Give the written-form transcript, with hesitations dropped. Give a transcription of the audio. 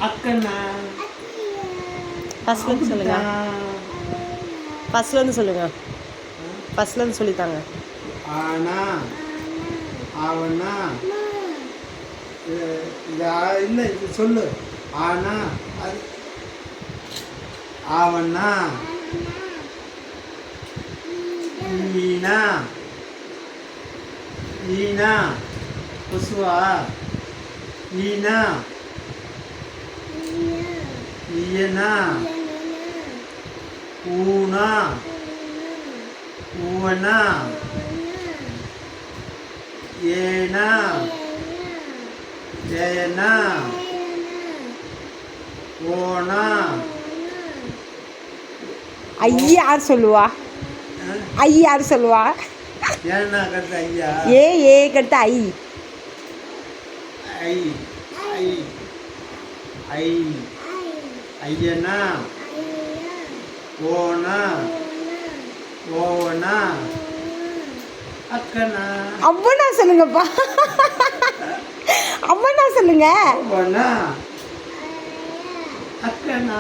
அக்கண்ணா. ஃபர்ஸ்ட்லேருந்து சொல்லுங்க. ஃபர்ஸ்ட்லேருந்து சொல்லுங்க. ஃபர்ஸ்ட்லேருந்து சொல்லித்தாங்க. ஆனா அவனா இல்லை இது சொல்லு. ஆனா அது அவனா ஈனா ஈனா கொசுவா ஈனா ஈயனா ஊனா ஊவனா ஏனா ஏனா ஓனா. ஐயா யார் சொல்லுவா? ஐயா யார் சொல்லுவா? ஏன்னா கருத்து ஐயா. ஏ கடுத்த ஐ. ஐ ஐ ஐ ஐயனா ஓனா ஓவனா அக்கனா. அவ்வளோ சொல்லுங்கப்பா. அவ்வளோ சொல்லுங்க. ஓவனா அக்கனா.